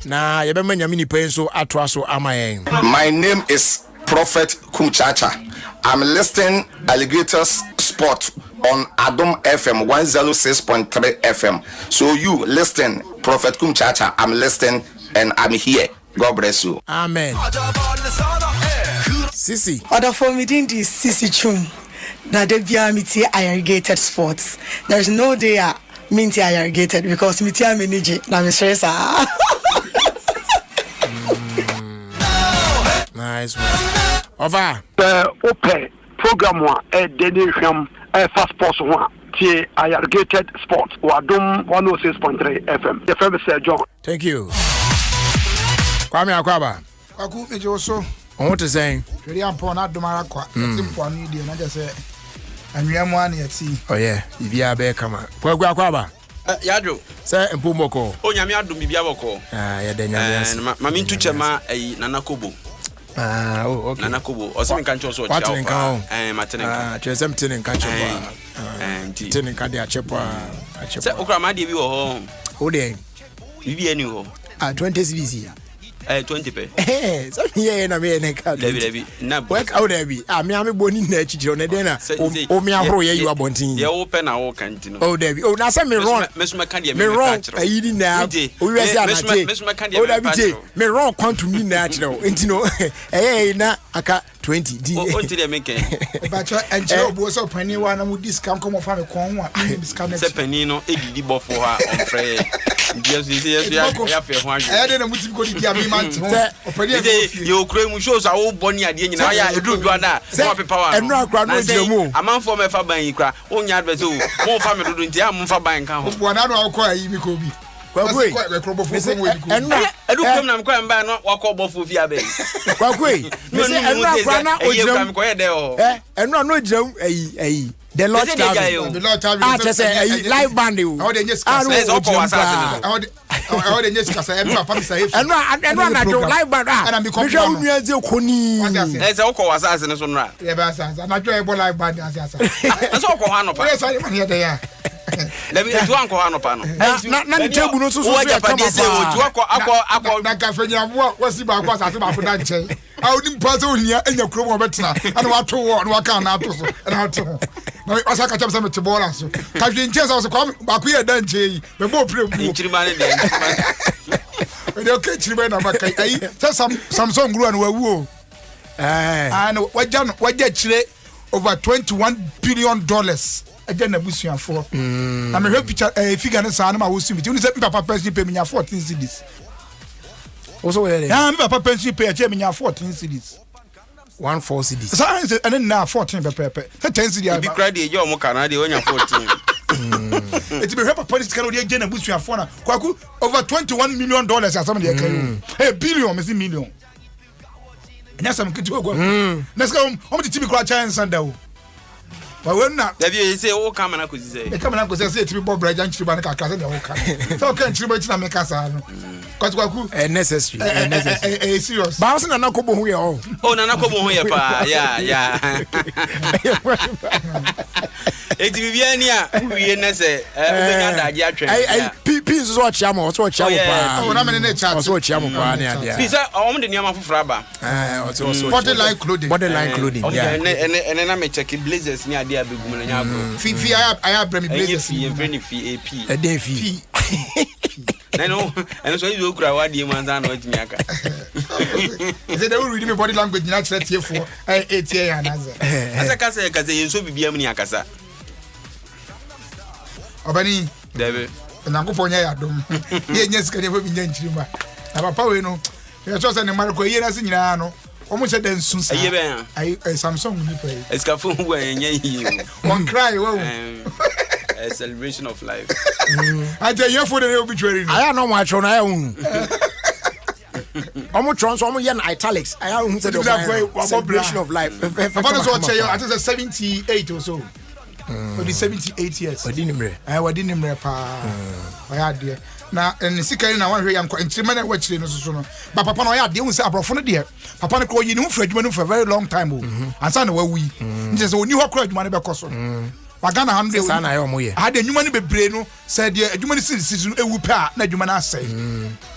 Na yebemanya mini penso atwaso amayen. My name is Prophet Kumchacha. I'm listing Alligators Sport on Adom FM 106.3 FM. So you listen, Prophet Kumchacha. I'm listening and I'm here. God bless you. Amen. Sisi. Other for me didn't this Sisi Chum. Now they be amity irrigated sports. There's no day minty irrigated because miti ameniji na me stress. Nice one. Over. Open program one dedication fast sports one. T irrigated sports. Adom 106.3 FM. The famous John. Thank you. Kwame Akwaba. Aku me joso. On what to say? Really upon Adom Arakwa. Simple and media na just say anwemu an yeti. Oh yeah, bibia be kama. Akwaba. Yadro. Say empumoko. O nyame adom bibia boko. Ya de nyame. Ma mintu chema Nana Kobo. Oh okay. Nana Kobo. O se me kan cho so cha. Matenenka. Chesem tenenka chepa. Tenenka de achepa. Se okra ma de bi wo ho. O de. Bibia ni ho. 20 cedis. 20 pe. So here na me neka. Lebi. Na work out there be. Me am boni na chichiro na de na o me ahoro ye you abontin. Ye wo pe na wo kan ti no. Oh there be. Oh na say me wrong. Mesuma kan de me wrong. Ayi di na. O wi ase anate. Mesuma kan de me patro. Me wrong quantum ni na achiro. Enti no. Na aka 20 di. O ti de me ken. But enchiro bo so pani wa na mu discount come fa me kon wa. Me discount. Se pani no edidi bofo ha on frɛ. Yes ya fe ho adwo. De na mutim ko di ami man te ho. Opani you kure mu shows awo boni ade nyina ya edu dwada mo pepa wa enu akra no jemu amanfo me fa ban yikra onya adbe so mo fa me dodo nti am fa ban kan ho bo na no akọ ayi mi ko bi kwakwe edu kom na mkwa mba no wakọ bofo fi abe kwakwe enu akra na ojemu ko ye de ho enu no jemu ayi the Lord Travel. Just say live band you. How they just how they just kasa e papa mi say enu na do live band na mi ko show nu aze koni e say okọ wasase ne so nra e ba asase na do e bo live band asase e so okọ ha no pa e say man here dey ya na bi tu anko ha no pa no na ni table no so so ya kama akọ na ka fenya bo wasi ba akọ asase ba foda nchen a oni mpa se ohia enya kuro mo betena ana wato wo na waka na ato so na ato na asa ka chama se bola so ka hwe nchen so kwa ba ku ye dan nche yi be bo pre bu nchirima ne de e okay chirima na maka ai Samsung guru na wawu o and waja chire over $21 billion again na busuafo na me hwe picture figure ne sa na ma wo sumi ti uni se papa person pay me 14 cedis also where yeah me papa pension pay me 14 cedis 14 cedis so and then na 14 pepe 10 cedis bi credit e je omo kana de onya 14 it be papa police can dey je na busuafo na kwaku over $21 million asam dey carry hey billion me million nya sam kiti go let's go omo the TV cry chance and o but when na da bi say o kama na kozi say e kama na kozi say TV bob braja nchiri ba na kaka say dey o kama so kan nchiri ba ti na me kasa no kwaku necessary serious ba so na kobo hu ye o na kobo hu ye pa ya eti bibia ni a wiye na se obenya daje atwe ai pi so o chia mo pa na me ne chat so o chia mo pa na ade pi say o mo de niam afofra ba so body line clothing yeah ene na me check blazers ni ade abegum na nya bro fi I have brand blazers fi friend fi AP e dey fi no so you kura wadi man za na otimi aka is it they will read me body language na chere tie fo 8 year ya naze asa kasa yenso bibia mu ni akasa obani debe na ngoponya ya dom ye nya sika ne fo bi nya nchirima na papa we no ye so se ne mara ko ye na se nyina no omo che den sunsa aye ben ai Samsung ni pe eska fo hu anya yi one cry wo a celebration of life aje ye fo de obituary aya no mo atro na ya hu omo trons omo ye na italics aya hu se the celebration of life papa so che yo at 78 or so for the 78 years wadi nimre pa oya de na en sikari na wan hwe yam ko enchirima na wachire no so no ba papa no oya de hu se abrofo no de papa no ko yi ni hu fra adwuma no for a very long time o ansa na wawi nje se oni ho kra adwuma no be koso wagana 100 sa na yo mo ye had enwuma ni bebre no said the enwuma ni season ewu pe a na enwuma na asai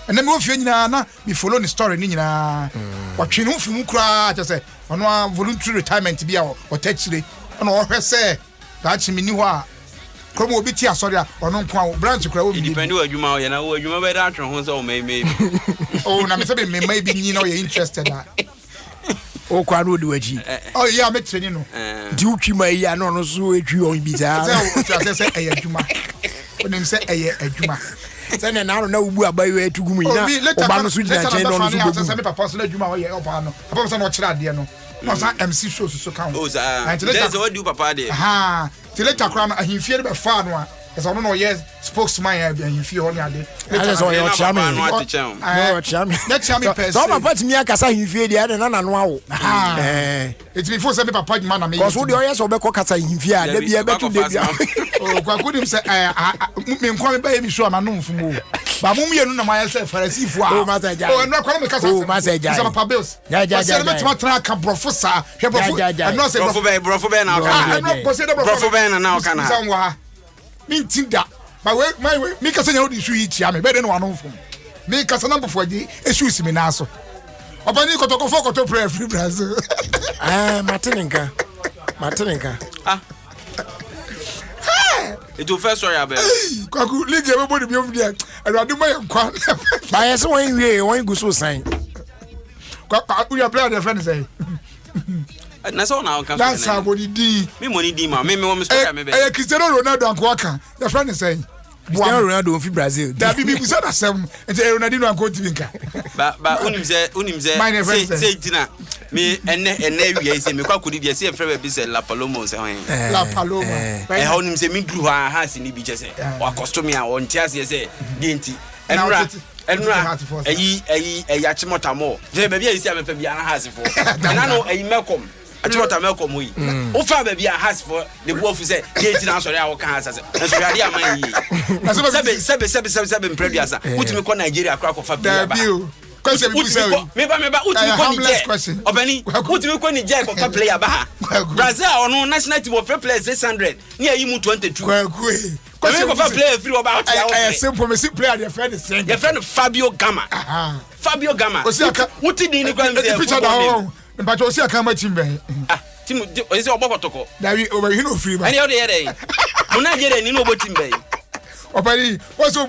ena me ofie nyina na me follow the story ni nyina watwe no fimu kura cha say ono a voluntary retirement bia o techire ono o hwese da chi me ni ho a komo obi ti asori a ono nko a branch kura wo mi depend wo adwuma ye na wo adwuma be da atwe ho so o maybe oh na me say me may be ni na you interested that o kwa no de waji oh yeah me training no di utwi mai ya no so etwi on bi za say eye adwuma onim say eye adwuma say na na ubu abayo etugu mu ina oba no so gina chen no so say me papa so na adwuma wo ye oba no papa so na o kira ade no o sa MC show so kan oh za let's what do papa there aha till later kra na ahimfie be fa no a esa no no yes spokesman ya ahimfie ho ni ade later so your chairman no chairman next chairman person so papa ti mi akasa ahimfie dia na na no awo it before say me papa man na me cause wo de oyes obekọ kasa ahimfie a da bia betu da bia oh kwa kudim say me nkwa me ba ye mi show na no mfumo ba mum ye no na ma say farasifo a oh masaja oh no kwa me kasa oh masaja say papa bills ja say me tuma tra ka brofo sa he brofo no say brofo be na o kana brofo be na o kana say wa me tinda but we my me kasa nya odi issue yi tia me be de no anu mfum me kasa na mbofo agi issue si me na so obani kotokofo koto prayer free Brazil Martinenka it will first story about kwaku league everybody be over there awade mo yankwa ba yes won wie won gu so san kwaku you play the friend say na so na kan that's how body di me money di ma me me story me be Cristiano Ronaldo anko aka the friend say Cristiano Ronaldo fi Brazil da bi bu say na sem ente Ronaldo anko tivinka ba unim say tina me ene wi say me kwaku di say frɛ be say La Paloma say La Paloma unim say me glu ha si ni bi che say wa costume a on tia say di nti enura ayi achimota mo je be bia isi amefa bia na hasifo na no ayi mekom achimota mekom yi o fa be bia hasifo de bo ofu say ye ti na sori a wo kan asase na sori ade aman yi sebe mpreduasa utimi ko Nigeria akra ko fa bia ba question be say me ba utimi ko Nigeria obani utimi ko Nigeria ko ka player ba Brazil ono national team of players 600 ni ayi mu 22 question go play free about I simple me see player their friend is saying your friend Fabio Gama what did ni kwa the picture da but you see aka ma team be team o say obokotoko da we over you no free ba any other here mo na je ni no obo team be obari what's up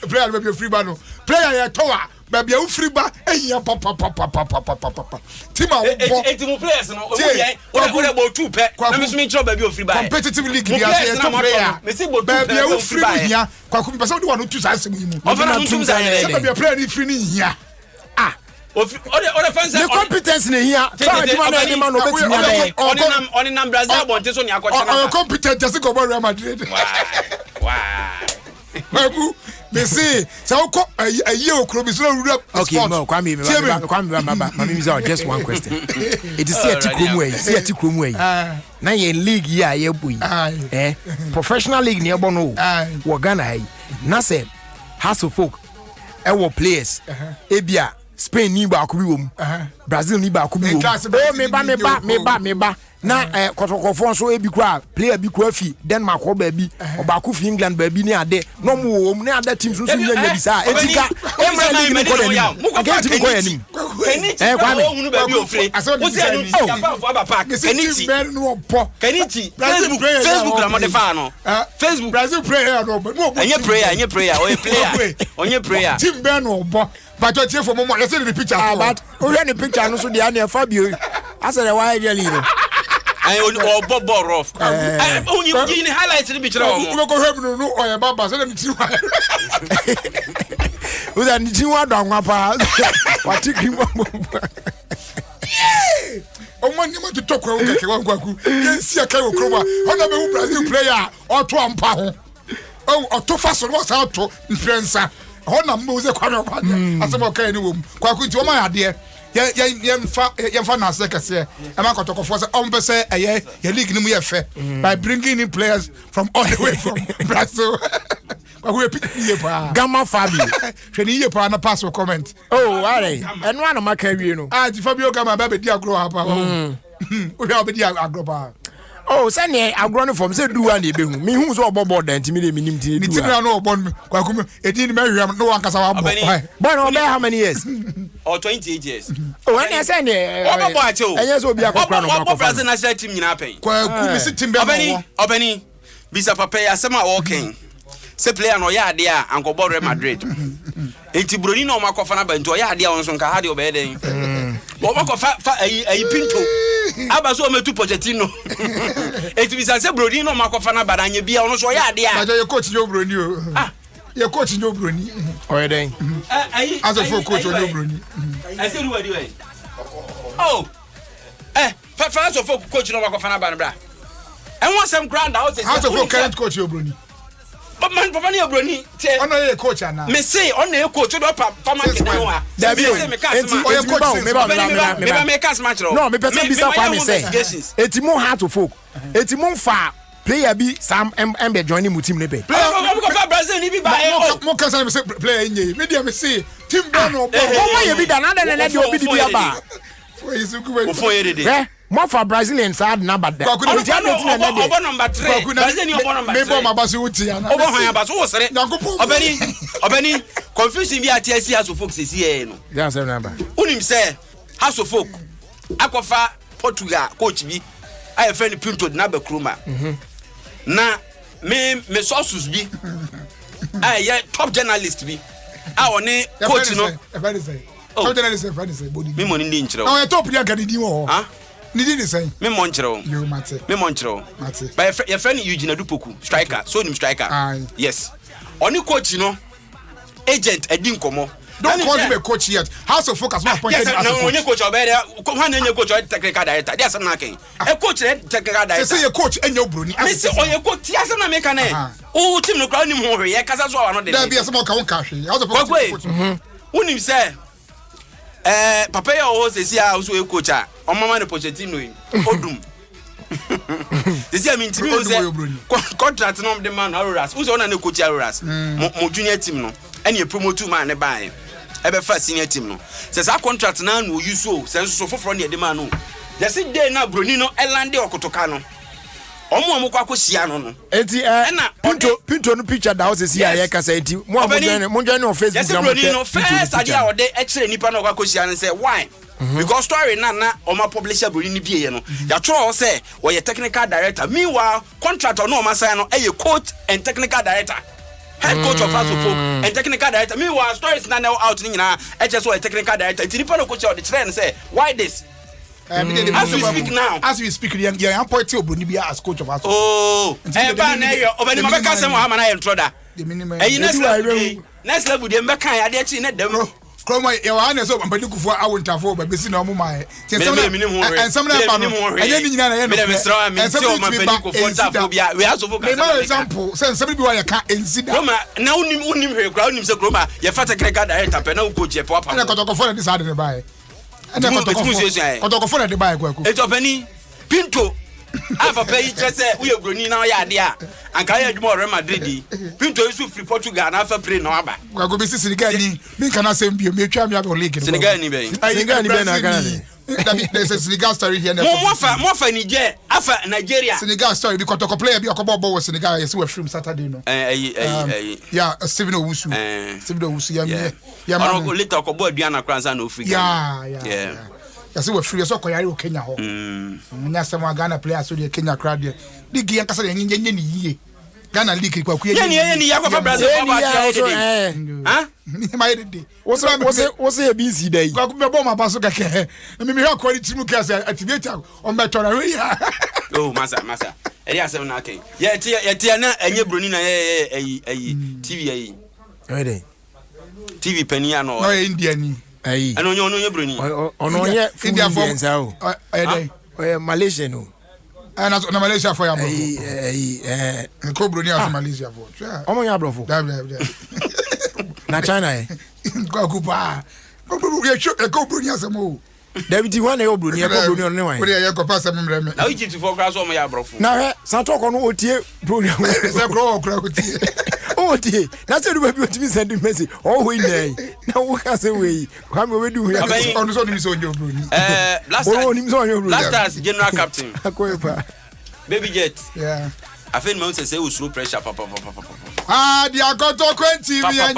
player be free ba no player ya towa baby u free ba ehia papa team a wo team players no o ye o bo two pe na me so me tro baby o free ba competitive league dia say top player baby u free ba hia kwaku person dey want to say asem yi mu ofana ntum say baby player ni free ni hia o fans the competence ni hia fa di man any man obetimi ade on nam Brazil bonte so ni akọche na competent just go Real Madrid Babu, me say, so ko aye okro bi so rura sport. Okay, no, kwame me just one question. It is see ati kromu yi. Na ye league ya ye boy. Professional league ni ebo no. Wo Ghana yi. Na say House of Folk e wo players. Ebia Spain ni ba akubi wom. Brazil ni ba akubi wom. Oh me ba. Na kotokofo so ebi kwa player bi kwa fi Denmark ko ba bi obaku fi England ba bi ni ade no mu wo ni ade teams so nya nya bisa etika emra ni ko dem aka team ko yanim kwa me hunu ba bi ofre wo se anu ya fa aba park keniti keniti Facebook la mo de fa no Facebook Brazil player no enye prayer onye player team be no obo but you tie for mo you see the picture but o hear the picture no so dey na Fabio asere why really no I o bobo rough only in highlights ni picture o mo ko hwem no o ye baba so dem ti wa o da ni ti wa do anwa pa what you give o mo ni mo to tokwa o keke wa kwaku yensi aka wo kroba ona be hu Brazil player o to ampa ho o to fa so no sa to mfrensa ona mo ze kwa no pa asemo kai ni wo kwaku nti o ma ade yemfa na sekese e ma kotokofo se on pese eye ye league ni mu ye fe by bringing in players from all the way from Brazil kwaku ye pa Gamma Fabio hwani ye pa na pass or comment oh wale eno ana maka wie no ti Fabio Gamma ba be di agro ha pa o hwe obedi agro pa Oh, send me a grown from say do one be me who's all board and timid me no born kwakum e din me hwam no wan kasa wa bo. Boy no how many years? Or 28 years. Oh, when I send Obo boy cho. Yes obi akokra no makofra. Brazil national team nyina pen. Kwakum si team be no. Obani bisa papa ya sema walking. Say player no ya ade a anko ball Real Madrid. Enti broni no makofa na ba nto ya ade a won so nka ha de obey den. Wo makofa ayi pinto. Aba so metu Pochettino. Enti bisa say broni no makofa na ba anye bia won so ya ade a. Ajo ye coach yo broni o. Ah, ye coach yo broni. Oye den. As a full coach yo broni. I say do we. Oh. First of all coach no makofa na ba bra. And want some grand house is as a full current coach yo broni. But man, Papa Neo Bruni, on a coach, and me say on a coach, Papa make us match. No, me person be some family say. It's more hard to folk. It's more far. Player be some MB joining with team nebe. Brazil ni bi ba more can say player in ye. Media me say team Bono. Why you be done and then let you be the aba. For you more for Brazilians had number there. Number 3. Brazil ni obo number 3. Me bo mabasi uti ana. Obo han abaso wo sere. Obeni confusion bi ati as of folks is here no. That's the number. Unim say house of folk akofa Portugal coach bi I friend Pinto na be kroma. Na me sources bi I top journalist bi a one coach no. Top journalist say body. Me money ndi nchire. Na top dia kan di wo. Ah? Ni di say. Me monchire. You mate. Me monchire. Mate. But your friend Eugene Adupoku striker. So nim striker. Yes. Oni coach no agent edi nkomo. Don't call him a coach yet. House of Focus not appointed as a coach. No, coach obere. One any coach technical director. There's some knocking. A coach technical director. Say a coach and your bruni. Me say o your coach yes na make na. O team no crowd nim ho hwe. Kasa so wa no de. There be some ka won ka hwe. House of Focus. Unim say papa ya o say a so a coach a o mama no Pochettino yi. Odum. This year mean to say contract no the man Auroras. Who's on na coach Auroras? Mo junior team no. And you promote two man e buy. Ebe first senior team no. Says our contract na no use so sense so for the man no. Just say day na broni no elande okotoka no. Omo kwa kosia no no. Enti Pinto no picture da house here ya ka say enti mo join on Facebook. Just broni no first idea o de extra nipa no kwa kosia no say why? Because story na oma publisher broni ni bie no. Ya tro say we technical director. Meanwhile contract no o masan no e coach and technical director. Head coach of Folk and technical director. Meanwhile, stories now out in HSO technical director. It's the coach of the train say, why this? As we speak now. As we speak, you're appointed to as coach of us. Oh, next level, the American idea them. Kroma e wa na so ampani kufu awuntafo ba besi na omo mai and some na pa no enye ni nyina na ye no and some ampani kufu ntafo bia we aso fo ka example say some bi wa ya ka ensida Kroma na unim hwe kra unim se Kroma ye fa technical director pe na u coach e pa pa na kotokofo na decide ne bai and kotokofo na de bai kwa ku eto pani Pinto Ava pay say we broni na ya ade a anka ya adwuma Real Madrid Pinto isu free Portugal na afa play na aba kwa go be Senegal ni me kana sem bio me twa me aba league Senegal ni be na Ghana there's a Senegal story here mo fa Niger afa Nigeria Senegal story because to player bi okobo with Senegal yes we from Saturday no yeah Steven Owusu ya man later okobo aduana kranza na Africa yeah yes we free so koyare o Kenya ho nya sama Ghana players so the Kenya crowd there league yan kasa nye ni yie Ghana league kwa kuye ni yakwa Brazil for ha my day what's a busy day kwa me bo ma baso keke me hwa quality mu kasa activate on better we ya oh masa eri asem na kai ye tie na enye broni na TV ready TV penia no India ni ayi onye broni onye India for Malaysia no na Malaysia for ya bro ko broni as Malaysia for omo ya bro na China kwa kupa ko broni as mo David one e broni on wan we ya ko pasa memreme na Egypt for cross omo ya bro na he santo ko no otie broni se bro okra otie otie na se do baby otimi send message oh we nay na wo ka se we kwa me we do ya on so ni so onyo broni last time general captain akoepa baby jet. Yeah. I think man say we slow pressure papa. Ah, they are got to 20 million.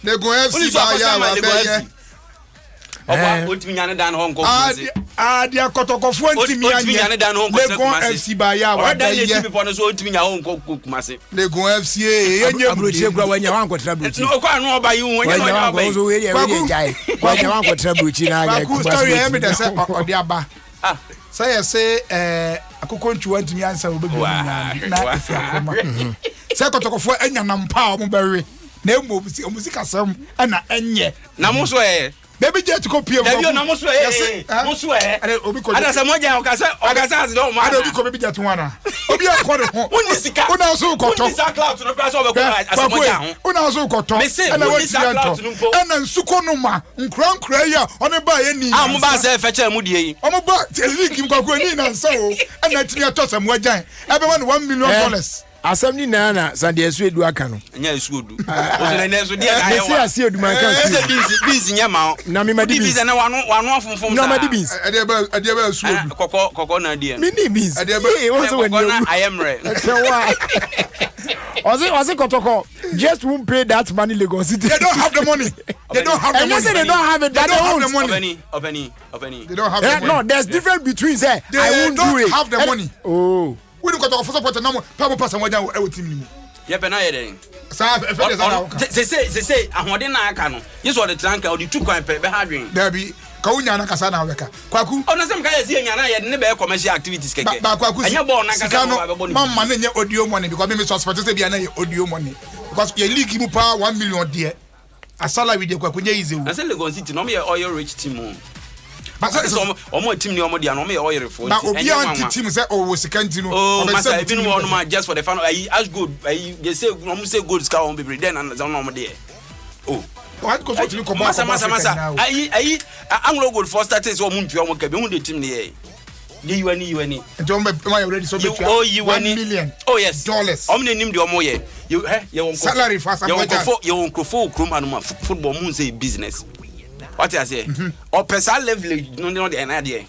They go FC ba ya wa be. Oba otimi nyane dan ho nko. They are kotokofo ntimi anya. Otimi nyane dan ho nko. They go FC ba ya wa be. They see people no so otimi nya ho nko kumase. They go FC enye abrochie gwa wanya wan ko trabrochi. No kwa no oba yi wanya no oba yi. So we jai. Wanya wan ko trabrochi na anya. Ku story e me dey say odi aba. Say say akoko ntwa ntimi ansa obebi na ifi akoma. Say kotokofo enya na mpa o mo bewe. Na emo musika sam na enye. Na mo so baby jet ko pie mo. Dabi na mo so mo so ada se mo jan okasa as do mo. Ada obi ko baby jet wana. Obi akọ de ho. Uni sika. Una so ko to. Uni sika cloud no kwa so be ko as mo jan ho. Una so ko to. Ana wa cloud no mpo. Ana nsuko no ma. Nkran ya one ba ye ni. Ah mo ba se fe che mu die yi. Omo ba teliki mkwakọ ni na nsa o. Ana tini atosa mo jan. Ebe $1 million. Asem ni na Sunday esu edu aka no. Nya esu odu. O se na esu die na ye wa. Esi asi odu man kan si. Beans nya ma. Na me madi beans. Na wanu afunfum sa. Na madi beans. Ade ba esu odu. Koko na die. Me ni beans. Hey, what's when you? I am ready. So why? Was it Kotoko? Just won't pay that money Lagos City. They don't have the money. They don't have the money. And you say they don't have it. They don't have the money. They don't have the money. No, there's difference between say I won't do it. They don't have the money. Oh. We don't got to support the number. Papa pass and wajan e team ni. Ye pe na ye den. Sa e fe dey say ahode na aka no. Yeso the tranka o di two coin pe be hadwen. There be ka unya na kasa na weka. Kwaku. O na sem ka ye si nya na ye ne be commercial activities keke. Ba kwaku. Anya ball na kasa no be ball. Mama na nye audio money because me suspect say bia na ye audio money. Because ye league mu pa 1 million there. Asala we dey kwaku nya easy. Na say Lagos City no me oil rich team. But say omo team ni omo dia no me oil for. Na obi anti team say o was sekanti no. Oh, masa even one man just for the fan. As good. They say no say good scar on be then and no omo there. Oh. What go to come masa. Ayi Anglo Gold for starters o munju omo ka be hu the team ni ye. You Don't be already so $1 million. Oh yes. Dollars. Omo nim de omo ye. You salary for some you won crofo krum anu football mun say business. What I say? Or personal leverage no the idea.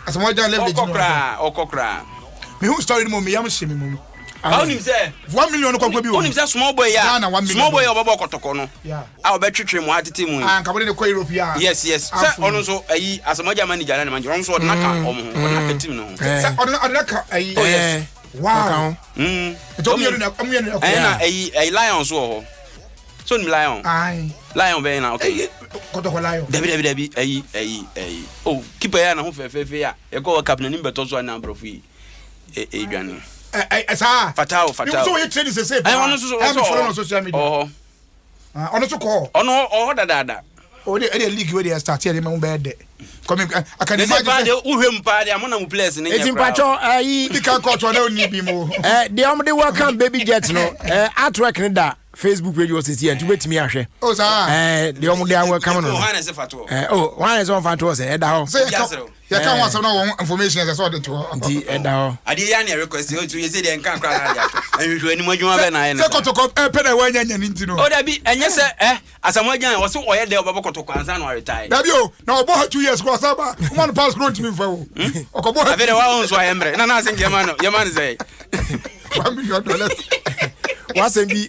As mo jan leverage no. Okokra. Me who story mo me yam shemi mo. How nim say $1 million ko bi wo. Nim say small boy ya. Small boy obabo kotoko no. Yeah. Ah obetwetwe mo atete mu. Ah nka bo de ko Europe ya. Yes. Say ono so ayi asamoja manager na manager ono so naka omo naka team no. Say odaka ayi. Oh yes. Wow. To me na ayi lion so ho. So nim lion. Aye. Lion be na okay. Kotoko lion. Dabi ayi. Oh, keeper ya na ho fefe ya. E go captain nim beto so na brofu yi. Dwane. Sa. Fatao. You so you train say. I want to follow on social media. Oh. Ono so call. Ono dada. Oh, the league where they start here, me bed. Come I can imagine. Uhwem pa dey amona mu players ni. Eti mpacho ayi. Di kan court na oni bi mo. The omde welcome baby jet no. Artwork ni da Facebook page was here to wait me ahwe. Oh sir. The omde welcome no. One is fato. One is on fato say eda ho. Say ya kan want some no information as so dey to. Nti eda ho. Ade ya na request you say dey nkan kra na dey ato. Anhwehwe ni modwuma be na ye na. Say kotoko pe na wanya nya ni ntino. O da bi enye se asamojan wo se oye dey obabo kotoko ansa na retire. Da bi o na obo 2 years ko saba. One pass growth me for. Okobo. Avere wa on so ayembre. Na say ngema no. Yema ni say $1 million. Was a be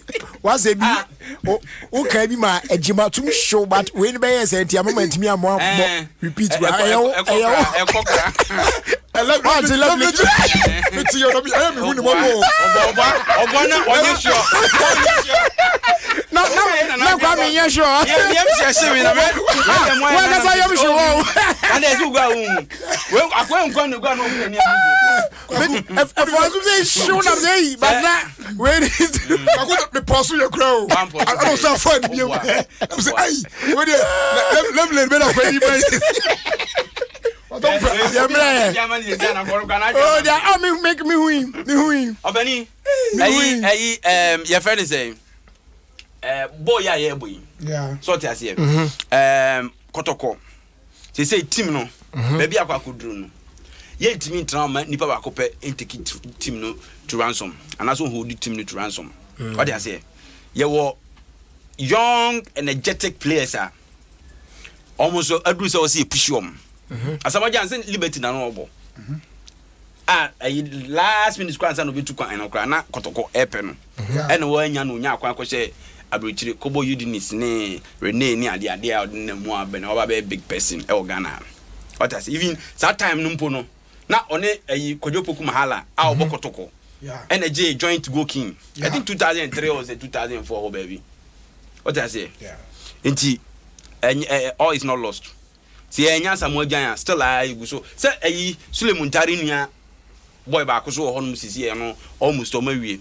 o ka bi ma ejima tum show but we be yes enti am ntimi am repeat ayo let me it's your be I am who ni mo obona onye sure no kwa me ye sure ye se me na me wa ka say am sure and as you go we akwa nkwa no go no ni if I was sure na say but na where is I go me pursue your crow. I don't say find you. I say ai let me be na kwa ni ba. Oh, they are make me win. Obani. Your friend is saying boy ya boy. Yeah. So te ase. Kotoko. They say team no. Baby akwa kudru no. Ye team trauma nipa ba kope intake team no to ransom. And also hold the team no to ransom. What they say? You were young, energetic players are almost adu say push you. As a man say liberty na no obo. last minute kwan san obi tu kwan no kra na kotoko epe no ene wo anya no nya kwan ko hye abrochire kobo Udinis ne Rene ni ade a na mu abene oba be big person e Ghana what I say even that time no mpo no na one Kojopoku Mahala a obokotoko ene je joint go king I think 2003 or 2004 baby what I say enti all is not lost see enya samu agyan still ayi so say Suleiman Tari nua boy ba ko so ho no sisi e no almost o mawie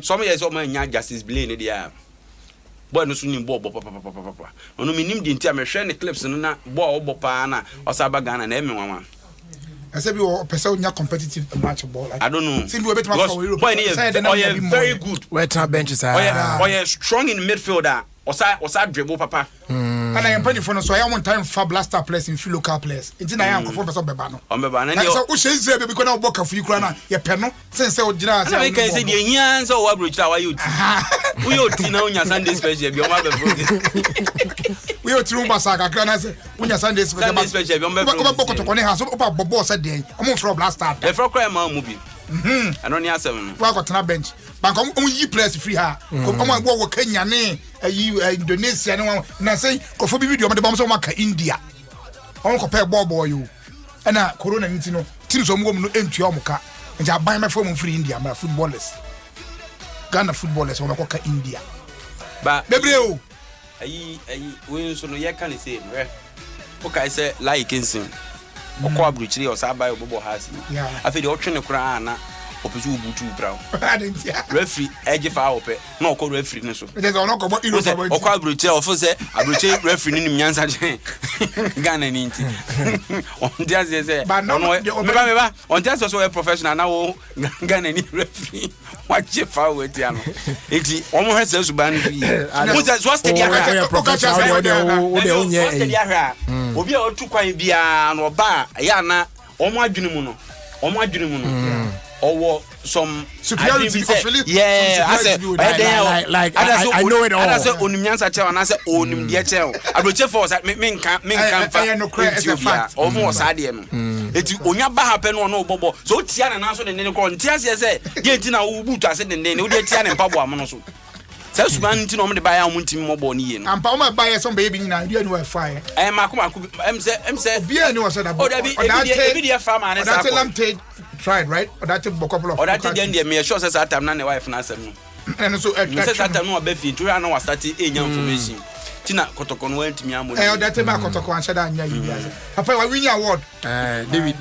some years o ma nya justice blame ne dia boy no so nim boy papa ono minim di ntia me hwe ne clips no na boy obo pa na osaba Ghana na emenwa I said we person nya competitive match ball like I don't know see we bet ma for Europe boy very good where top benches are strong in midfielder osa dribble papa and I am paying for no so I want time for blaster players in few local players until I am for person beba no beba na so o shey be because na work for you kra na ye pe no sense o gira say we can say the hian so wa brochira wa youth we youth na unya Sunday special bi o ma be we youth rumba saka kra na say unya Sunday special bi o ma be boko to kone ha so o pa bobo say den o mo from blaster e from cry ma mu bi ano ni asem wa got na bench bank on yi players free ha come on wo Kenya ne Indonesia ne na say ko fo bi video mo de bam so maka India on ko pay bobo yo na corona nti no team so mo no entua mo ka nja ban me from free India ma footballers Ghana footballers on ko ka India ba bebre o we so no ye kan say re o kai say like nsin okwa abruchiri o sa bai obobo hasi afi de otwe ne kura na opeju ubutu brawo referee eje fa ope na okọ referee ne so okwa abruchiri o fo say abruchiri referee ni nyansa je Ghana ni nti on dia say meba on dia so we professional na wo Ghana ni referee wa je fa we ti ano enti omo hese suban bi mo say so steady ahra professional de onye steady ahra obi a otu kwan bia na oba ya na omo adwene mu no owo some superiority of Philip I know it all I say onimnyansa che na say onim de che abroche for me nkan fa omo osade no eti onya ba hape no no bobo so tia na so de ne ko ntia se ye nti na wo butu ase de ne wo de tia ne mpabo am no so say suban nti no mo de ba ya mo ntimi mo bo ni ye no ampa o ma ba ye some baby nyina dia ni wa fa ye maku em say bia ni wa say da bo ebi de fa ma ne sa ko tried right or that take couple of or that then me sure say that time na ne wife na asem no and so say that time no be fit to na wa start enya information tina kotoko no antimi amoni or that take kotoko an shada anya yi papa we win award David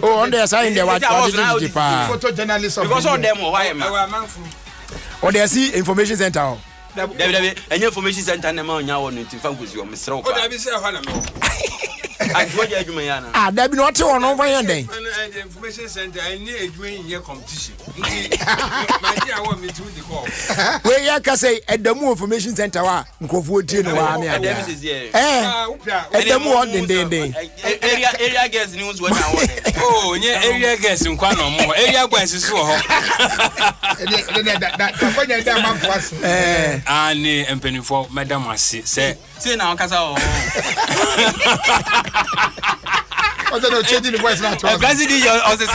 oh on there sign there what photo journalist because all them why am or there see information center David any information center na ma onya won nti fa nkosi o mesre o da bi se ho na me agwoje adwuma ya na da bi no te won fa yan den information center any adwuma yin competition nti ma ji awo me tu di call we ya ka say edamu information center wa nkofo tie no wa me ada edamu on den area guest news what na oh nye area guest nkwa no mo area guest so ho that akonya da man kwase ani empenifo madam ase say na okasa o Ojo no change the voice na to. President o se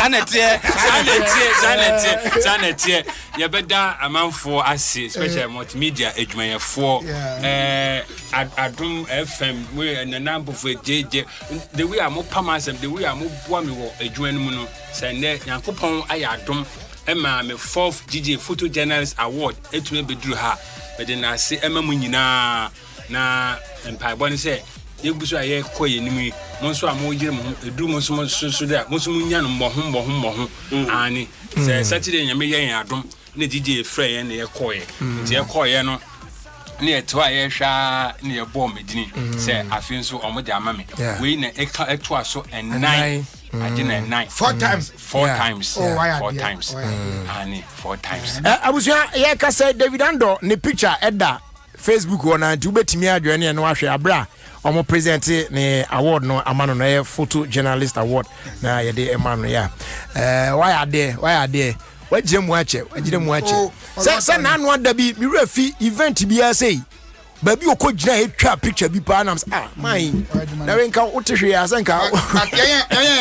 sanete ye beda amanfo ase special multimedia adwumayefo Adom FM we na number for JJ the way am pamasem the way am boa me wo adwuma mu no se ne Yankopon aya Adom ema me 4th GJ Photo Journalist Award etuma beduru ha bede na ase ema mu nyina na empire ne se yeguso aye koye nimi monso amo yire mo edu monso so da monso munya no mboho ani se Saturday nyame yen Adom na DJ frɛ yen na ye koye nti ye koye no na ye to aye hwa na ye bɔ medini se afin so omo de ama me we na eto aso and 9 I didn't 9 4 times 4 times ani 4 times abusia ye ka say David Ando ne picture edda Facebook ona nti ubetimi adwene no ahwe abra omo present ne award no amano no photo journalist award na ye de emano ya why are there wajire mu ache se na anu adabi mi refi event bia sei baby o ko gina e twa picture bi pa na mine na we nka utehwe ya sanka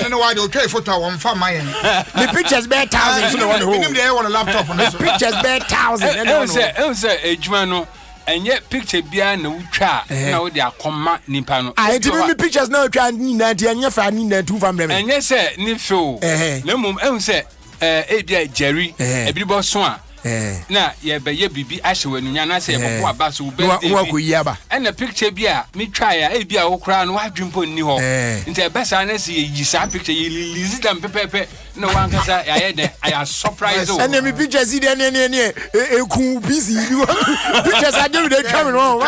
no why do try photo one fa mine the pictures be 1,000 so no one home they on the laptop on the pictures be 1,000 and say ejuma no enye picture bia na utwa na wo de akoma nipa no I did me pictures na utwa ni na de enye fa ni na tu fa mrem enye say ni feel na mum say bia Jerry ebiribo so a na ye be ye bibi ahyewa nunya na say bobo aba so be wa ko yi aba and the picture bia me try a bia wo kra no wadwempo ni ho nti e be sa na say yi sa picture yi release them pepepe no one can say I am surprised and me pictures see there ku busy pictures are dey coming on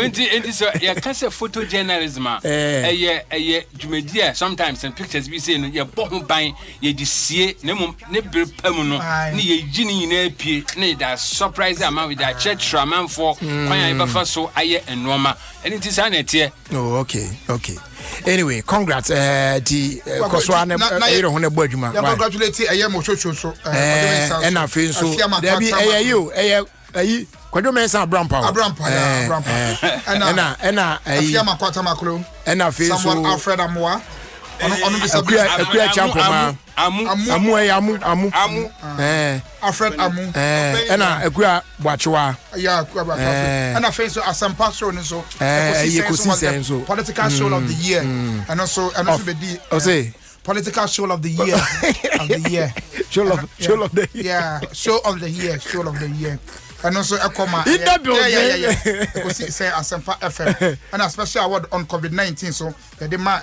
nti so ya can say photojournalism ye dwumedia sometimes and pictures be say no ye bo ho ban ye di sie na mum ne berpam no ni ye gini na apie na da surprise am with that church man for kwan ya be fa so aye enoma nti sa na tie oh okay anyway congrats the koswa na ero ho na bo adwuma congratulate mo chocho so and afi so there be ayi kwado mensa abrampa and afiama kwata makro and afi so someone Alfred Amoa ono disagree akua champoma amu Alfred Amu ena akua boachewa akua boachewa and afi so asampa show ni so so political show of the year and also be the political show of the year show of the year and also Ekoma say Asempa FM and a special award on COVID-19 so the man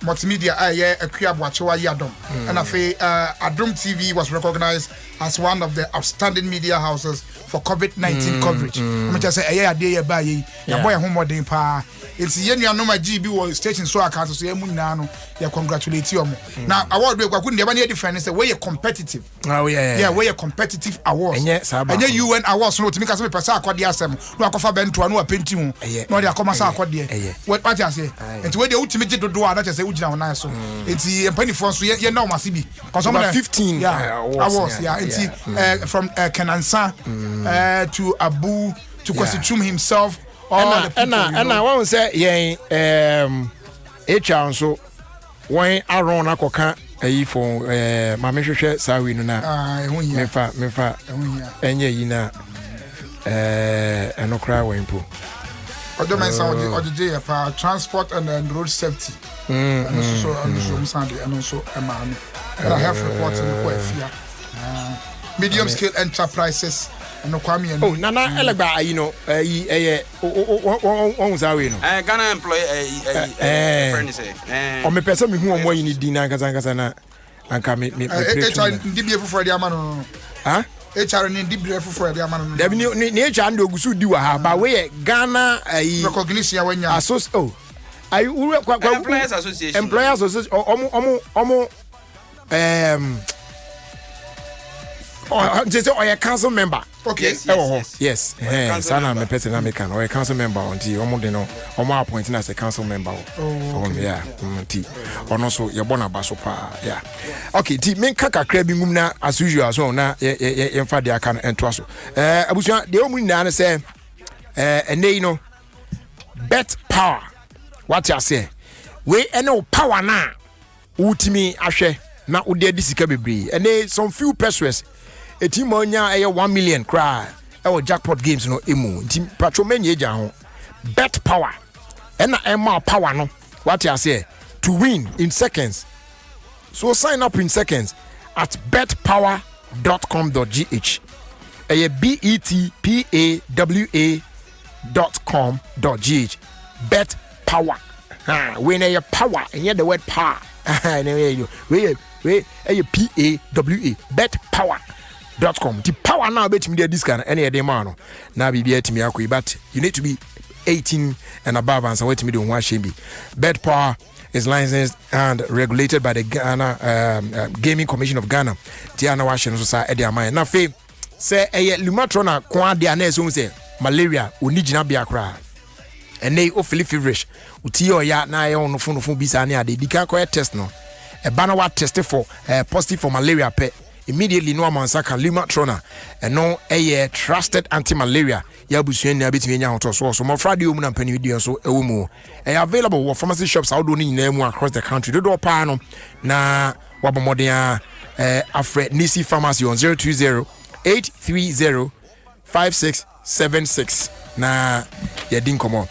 MultiMedia Adom and Adom TV was recognized as one of the outstanding media houses for COVID-19 coverage. I'm just say day by ya boy home day pa it's yen ya no ma GB was station so account so emu na no ya congratulate you now award we kwaku dey be different say we competitive we competitive awards and UN awards no to me ka say person akode asem no akofa bento no apenti hu no dey akoma say akode what you say and we dey ultimate do na say ugina wona so enti empani for so ye na o masibi cause some 15 awards from Kenansa to Abu to Kwasichum himself and I won't say HR so when Aaron akoka for mama hwehwe sawi no na mefa enye yi na enokra wempo Odom sound odje for transport and road safety and so Sunday and also emanu I have reported in Kwafia medium scale enterprises no kwame oh nana elegba on zawe no Ghana employee friend say o me pese me hu omo yi ni din na nkasa na anka me HR ndibie foforo dia ma no HR ni ndibie foforo dia ma no da bi ni HR ndo gusu di wa ha ba we Ghana recognition ya wanya employers association omo just a council member. Okay. Yes. Sana me person American or a council member until omo no omo appointing as a council member. Oh yeah. Or also your bona baso pa. Yeah. Okay, ti men kaka krabi ngum na as usual so na ye fa dia kan ento aso. Abusua de omu na say ene no bet power. What you say? We ene power na utimi ahwe na ode disika bebre. Ene some few persons a team onya 1 million cry our jackpot games no emu team patrolman eja ho bet power and emma power no what you say to win in seconds so sign up in seconds at betpower.com.gh betpawa.com.gh bet power when your power and the word power we PAWA bet power.com. The power now bet me this can any day man. Now be to me but you need to be 18 and above and so wait me do one shame be. Bet power is licensed and regulated by the Ghana Gaming Commission of Ghana. Tiana Washington so say e na fe say lumatrona kwa dia na so say malaria onigina bia kra. Ene o feel feverish. Uti oya na ye onofo bi sa ne ade dika ko test no. E ba na wa test for positive for malaria pe immediately no amansa kan Lumatrona no a trusted anti-malaria ya busua na betimi nya hoto so mo frade omu na mpani video so ewo mu available wo pharmacy shops outdo ni nyina mu across the country do pa no na wabomodea afre Nisi Pharmacy on 020-830-5676 na yedin komo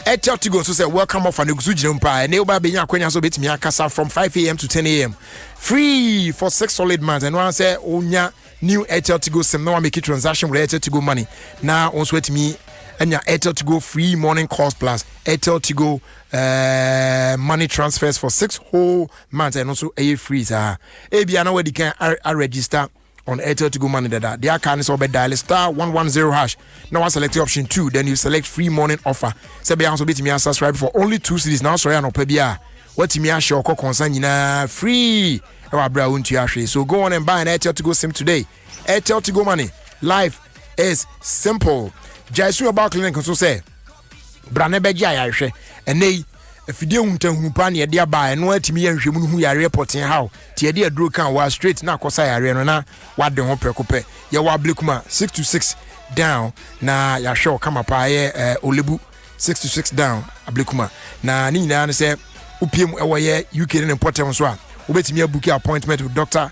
Airtel Tigo so say welcome off and gusu jimpa and oba benya akwanya so betimi akasa from 5 a.m. to 10 a.m. free for 6 solid months and one say onya new Airtel Tigo sim no make transaction with Airtel Tigo money now on sweat me anya Airtel Tigo free morning calls plus Airtel Tigo money transfers for 6 whole months and also a free ebia na we can register on Airtel Tigo money that their can is over dial star 110 hash. Now I select option 2, then you select free morning offer. Say be also bit me subscribe for only 2 cedis. Now sorry no pebia. What me show ko concern na free. So go on and buy an Airtel Tigo sim today. Airtel Tigo money. Life is simple. Jaisu about clinic so say. Brane beja ya hwe. Ene afidie huntanhu pa na yede aba eno atimi yanhwemu hu yare reporting how tie de aduro kan wa straight na akosa yare no na wade ho prekope ye wa blekuma 626 down na ya show kama pa ye olebu 626 down ablekuma na ni nyina ne se upiem ewo ye UK ne important so a obetimi abuki appointment with Dr.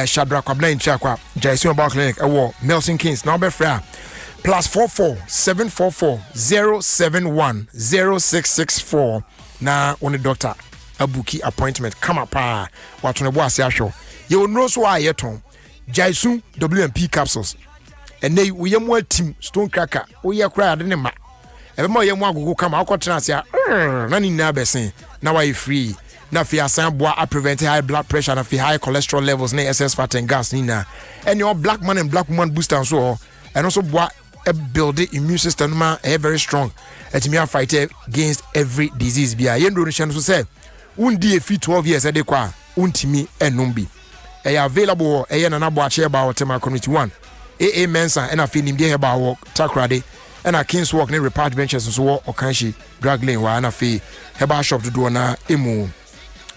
Shadrack Kwabena Nchakwa Jaisu about clinic ewo Nelson Kings na obefra +44 744 071 0664 na one doctor abuki appointment kama pa watu ne bo ase ahwo ye onro so a yeton Jaisu WMP capsules ene we yemu atim stone cracker we ye kra ade ne ma ebe ma yemu agogo kama akotena ase na ni na besen na why free na fi asan boa a prevent high blood pressure na fi high cholesterol levels na excess fat and gas ni na and your black man and black woman booster so and also boa a build the immune system ma very strong et me fight against every disease bia yendo no so say undi e fit 12 years ade kwa untimi enombi available na na bo ache about tema community 1 AA Mensa and afi nimde he ba wo takrade and a Kings Walk ne repart benches so wo okanshi drag lane wa na fi he ba shop do na emu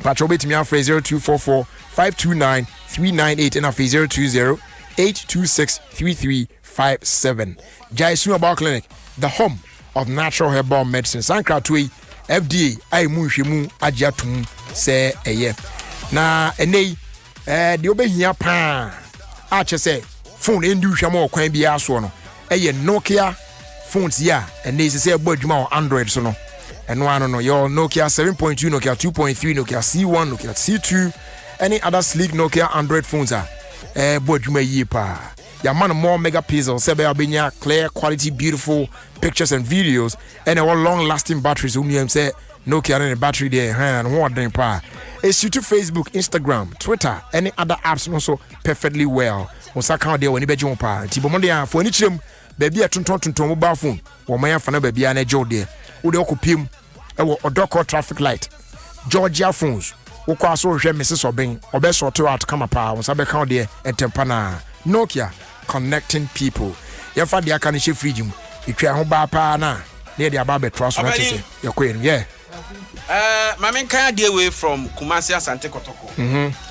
patro betimi afre 0244 529 398 and afi 020 826 3357 Jaisu About Clinic, the home of natural herbal medicine. Sankra Tui FDA ai munhwemu agiatum se eye. Na enei de obehia pa a che se phone endi hwam okwan bia so no. Eye Nokia phones ya enei se ebo adwuma on Android so no. Eno ano no your Nokia 7.2, Nokia 2.3, Nokia C1, Nokia C2, any other sleek Nokia Android phones are ebo adwuma yi pa. Your man more megapixels, sebe clear quality, beautiful pictures and videos, and a long-lasting batteries. Say Nokia and the battery there, and what they pa. It's YouTube, Facebook, Instagram, Twitter, any other apps also perfectly well. On sa account there when you be jump pa. Tibo monday for any chim, baby a tunton mobile phone. Or my fan baby and a joe there. Ude okupim, Odoko traffic light, Georgia phones. Ukwaso hwe Mrs. Obeng, obeso to out come pa. On sa account there and tempana. Nokia connecting people. Your father can share freedom. You try home ba pa na. Near the ababe trust what you say. Your queen, yeah. My man can't deal away from Kumasi Asante Kotoko.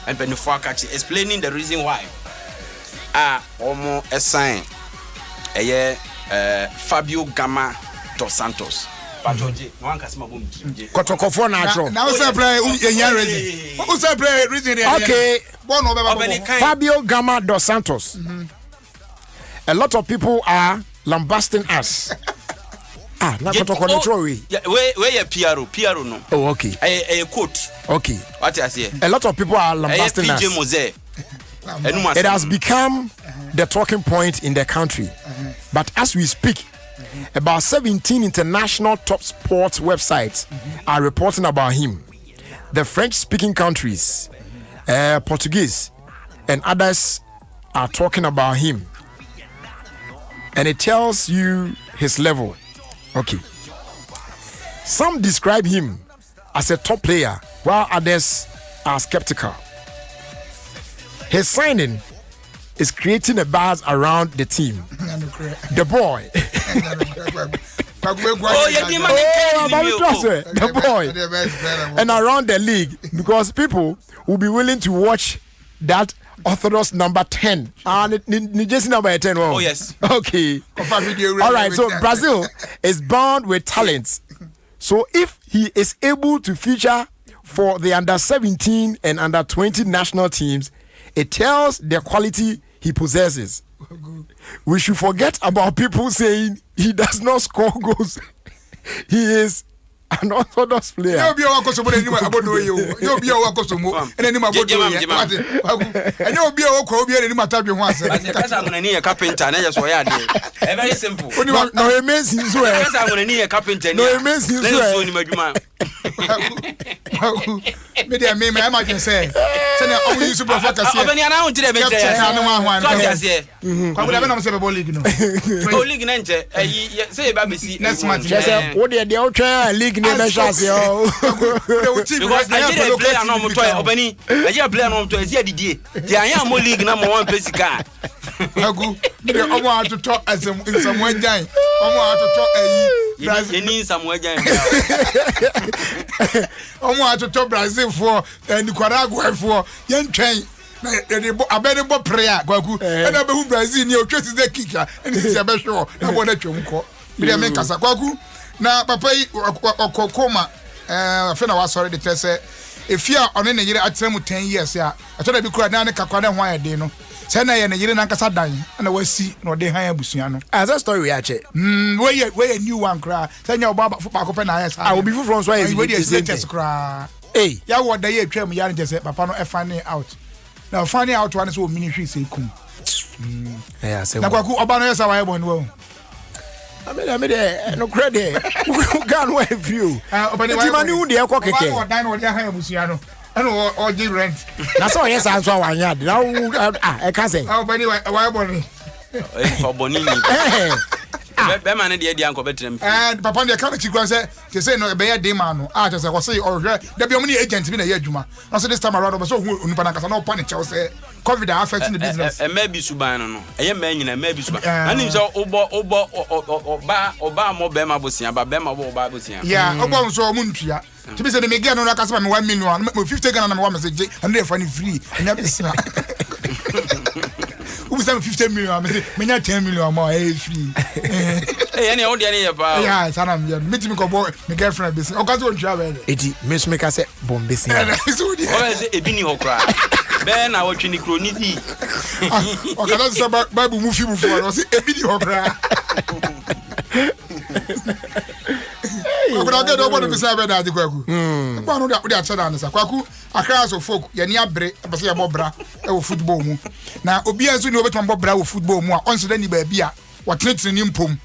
And Benufo Akachi explaining the reason why. Omo a sign. Fabio Gama dos Santos. Kotoko for natural. Now say play reason. Who say play reason? Okay. Fabio Gama dos Santos. A lot of people are lambasting us. Na Kotoko natural way. Where you PRO no. Oh, okay. A quote. Okay. What I say? A lot of people are lambasting us. It has become the talking point in the country. But as we speak, about 17 international top sports websites are reporting about him. The French-speaking countries, Portuguese, and others are talking about him. And it tells you his level. Okay. Some describe him as a top player, while others are skeptical. His signing is creating a buzz around the team. The boy. The boy. And around the league, because people will be willing to watch that Orthodox number 10. Jersey number 10. Oh, yes. Okay. All right. So Brazil is bound with talents. So if he is able to feature for the under 17 and under 20 national teams, it tells the quality he possesses. We should forget about people saying he does not score goals. He is an orthodox player. You be a Kosovo and you be a Kosovo and any more. And you be a Kobe and Matabi once. I'm going to need a carpenter. And I just why very simple. No, amazing. I'm going to need a carpenter. No, amazing. Maybe I may imagine say, send a only super focus. I'm going to say about me. Next month, what the ultra league name shows you. Because Nigeria player no mo toy obani. Nigeria player no mo toy see adidie. The ayan mo league number 1 place car. Agu, the omo to talk as in some way giant. Omo to talk you need some way giant. Omo to talk Brazil for and Nicaragua for young train. A better prayer, Guagu, and I be Brazil near Tracy the kicker, and this is a best show. I want to chumko. Be a make us a Guagu. Now, Papa or Kokoma, Fena was already said, if you are on any year at 10 years, I thought I'd be quite down a Kakana why I didn't know. Send I and a year and Casa dying, and I was see no de hire Busiano. As a story, I check. Where a new one cry. Send your Baba for Paco Penas. I will be from where is latest cry. Hey, ya what the year trim yarn just said, Papa, no finding out. Now, finding out one is what ministry say, come. Yeah, say, Naku Obanas, I won't know. I mean, no credit. Gone away with you. But you knew the Alcock. Or dine or Yahya Musiano. I know all the rent. That's all, yes, I'm so one yard. Now, I can't say. Oh, but anyway, why bonnie? For Bonini. Beman and the idea uncle Betram. And Papa, the country said, to say no, a bear demon. I just was say, or there be many agents in a year, Juma. Not this time around, but so Unpanaka, no punish, I'll say, COVID affecting the business. And maybe Subano, a man in a maybe Subano. And it's all Oba more Bema Busia, but Bema or Babusia. Yeah, Oba so Muntia. To be said, the Megan on a customer 1 million, 50 gun and 1 message, and they're funny free. And that's who's 50 million? Me 10 million more free. Hey, any old any about? Yeah, son of me. Meet me go boy, my girlfriend business. Occasion travel. Eti, Miss Meka say bomb business. What is a bini okra? Ben, I watch in the cronity. Occasion say Bible movie before. I say a bini okra. But I get over the beside that the Kwaku. One of the Chadans, Kwaku, a class of folk, Yania Bre, a Basia Bobra, or football. Now, Obia soon over to Bobra football more, once then you baby, what needs an impum,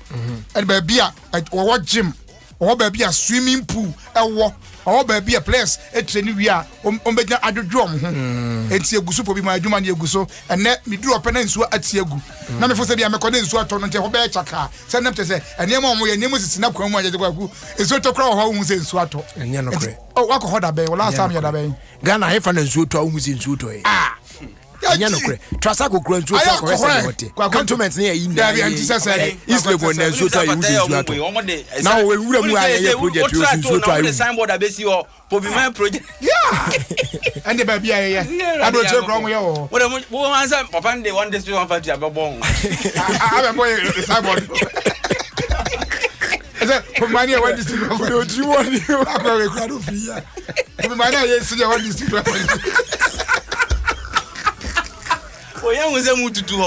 and baby, or what gym, or baby a swimming pool, a walk, or baby a place, a training we are, Ombega at the drum. And see a gusu be my Juman Yaguso, and let me do a peninsula at Siagu. Now, before say I'm a condensed to until Chaka, send them to say, and Yamon, your name is not Cromwell, it's what to crow home in Swato. And Yanokre. Oh, what hold a bay, last time you're a bay. Ghana, I found a Zuto who's in Zuto. Ah. Yanokre. Trasako grown to a cantonment near India. Is the one that Zuto. Now we will project the signboard I base your Pobiman project. Yeah. And the baby, I don't joke wrong with you. What answer, Papa, they want this to one for Jababong. I have a boy, signboard. For money, I want this to go for you. Want you? I'm very proud of you. For money, I want this to go for you. Oh, yeah, was a mood to do.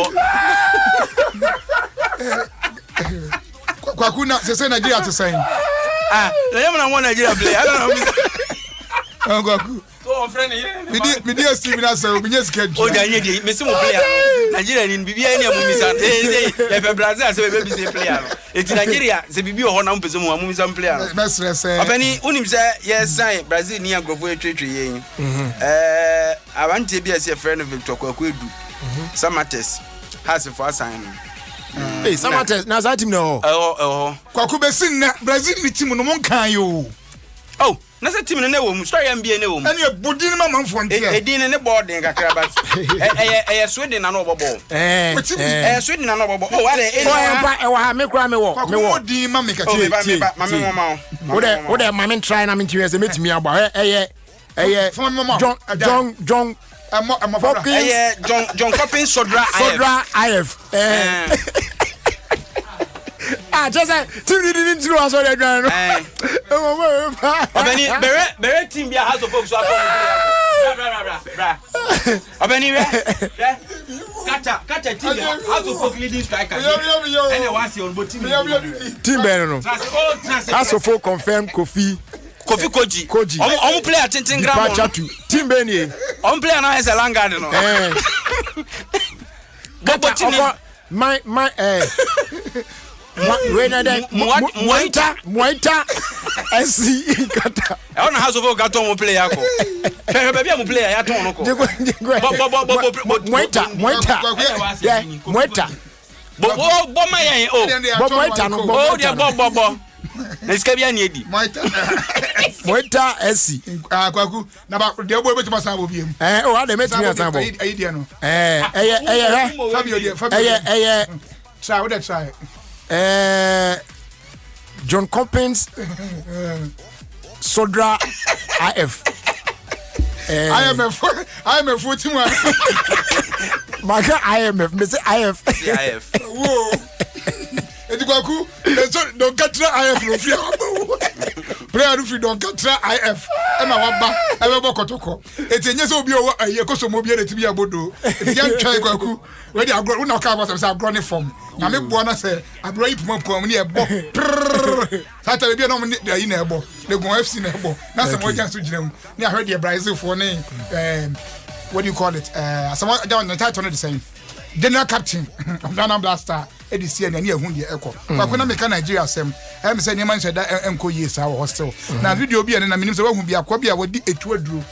Kwakuna, say Nigeria to sign. Ah, the young one Nigeria play. I don't know. Kwaku. Oh, friend, we did Steven Asa, we just get. Oh, yeah, Miss Player. Nigeria in Bibia, and Brazil, so baby say player. It's Nigeria, the Bibio Honam Pesum, Mumisam player. Master, Penny, Unim say, yes, I, Brazil near Grove Tree. I want to be a friend of Victor Kwaku. Samates has a first sign. Hey, Samates, now that him no. Oh, Kwakubesin, Brazil with him on one can you. Oh, Nasa team in the room, story and be in the room. And you're Budin Mamma from a din in the board in a crabat. A Sweden and over ball. A Sweden and over ball. Oh, I make Grammy walk. What do you make a mamma? What am I trying? I'm interested to meet me about John John Copin Sodra IF. Just didn't do us already. Bere team be a house of folks. Kata team house of folk leading striker. And once on both team Better. House of folk confirm Kofi Koji. On play at Tintin Gram. Team Benny. On play now as a Langard. My Moita SC Kata. I don't know how to go to play. Baby, I'm play. I don't know. Moita. Let's get you needy. Moita SC. Kwaku. Na ba de boy betima san obi em. Oh, they met me at Sambo. Idea no. Fabio. Try what try. John Coppins Sodra IF. IMF team. Maka IMF, Mr. IF. Whoa. Edikwaku, don't get IF no fear. Player if you don't get IF. And I want back. I will kotoko. It's a yes obi o yekoso mo bi e ti bi abodo. It's yan try kwaku. Where they are grown now can was am grown from. Na me boa na say abro yi pum pum ni e bo. Sata be no me dey na e bo. Le gon FC na e bo. Na say mo jan so ginam. Ni I heard the Brazil for ne what do you call it? Someone down the title the same. General captain of Ghana Blaster edisi and near who the echo. But when I make Nigeria sem, I'm saying you mentioned that MCO yes our hostel. Now video be and minutes who be a copy would be a two drew.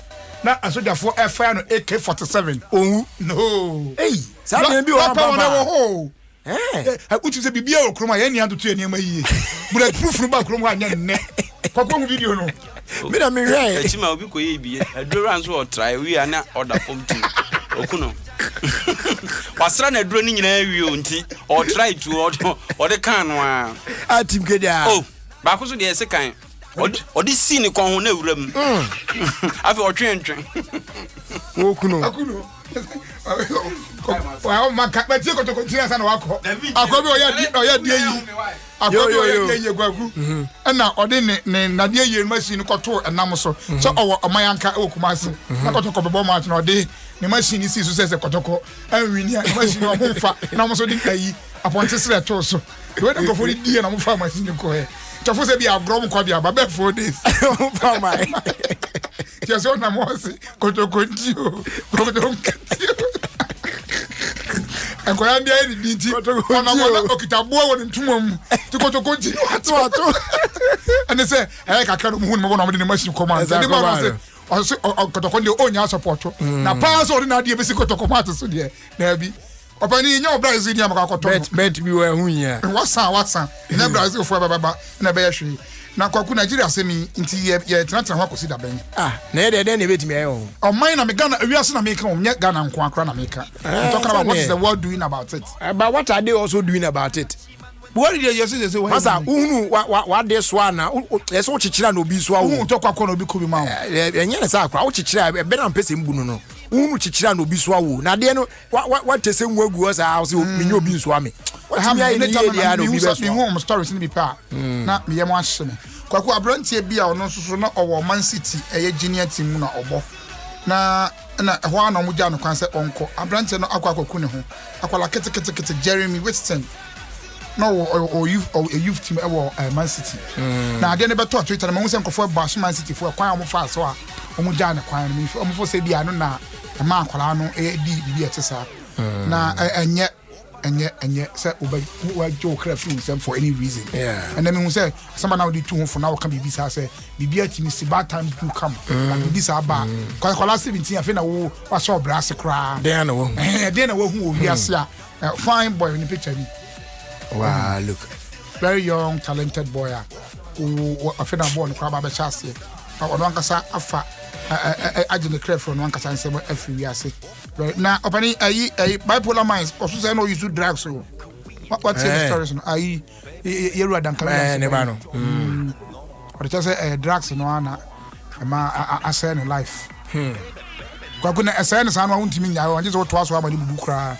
Now I said for a fan AK-47. Oh no. Hey, something be on I put you say be a chroma any hand to any my but I proof from back chroma and video no. Me da me right. Chima obi ko ye bi. Adura nso o try we are na order form team. Okuno. Wasra na aduro ni nyina wi o nti o try to o de kan no a. Team kedia. Oh, ba ko so de ese kan. O de si ni kon ho na wuram. Afi o twentwen. Okuno. Well, my cat, but you go to continue and walk. I'll go your dear. I'll go your gwagu. And now, or then, Nadia, you machine got to a namoso. So, or my uncle Okumasi. I got to call the bomb or day. The machine is who says a kotoko. And we need a machine of home fat. And almost didn't pay upon Tesla Toso. You went to go for the dear and I'm for my senior cohe. Just be a grown quadia, but 4 days. Oh, my. Just on a mossy, kotoko. And when I did it, on Okitaboa and Tumum to go to continue. And they say, I can't move one of the machine commands. Also, Kotokondi own your support. Now, pass on the idea of Kotokomato, so dear, there be. Open in your Brazilian Makoto. Bet me where we are. What's in a Brazil for Baba and a bear tree. Now, Kwaku Nigeria send me into yet not a hockey that bang. Neither then you wait me on. Oh, mine, I'm a gun, we are not making yet gun and Quancrana maker. Talking about what is the world doing about it. But what are they also doing about it? What did you say? Masa, what this one now? Let's watch Chila no be so. Talk about Kono Bikubi Mount. And yes, I watch Chila, better than Pessim Buno. Chichira no be swawo. Na de no what the same way go as house me no be swami. What have you home stories in be pa. Na me yam ahye me. Kwaku abrantie bia ono soso na owo Man City eye junior team na obo. Na ho ana mo gya no kwan se onko. Abrantie no akwakoku ne ho. Akwala kete Jeremy Winston. No or youth team Man City. Na de ne beto Twitter na mo se nkofo bash Man City for kwan mo fa so a omo gya ne kwan no me omo fo se bia no na ma akwala no di bia tesa. Na enye say oba jo craft himself for any reason. And then we say somebody now did too for now can be bisa say bibia team is bad times do come. Like this aba cause kwala 17 afena wo was so brass cra. Dey na wo hu obi ase a fine boy in the picture ni. Wow, look. Very young, talented boy. Who afena born cra ba chase. Ono ankasa afa agene craft from one kasa say every we ase. Now, opening a bipolar minds also say no use to drugs. So what's the stories? You rather than coming. But just say drugs no ana I say in life. Kwaku na ɛsɛ ne saa no wontimi nya wo nje to aso amani bubu kra.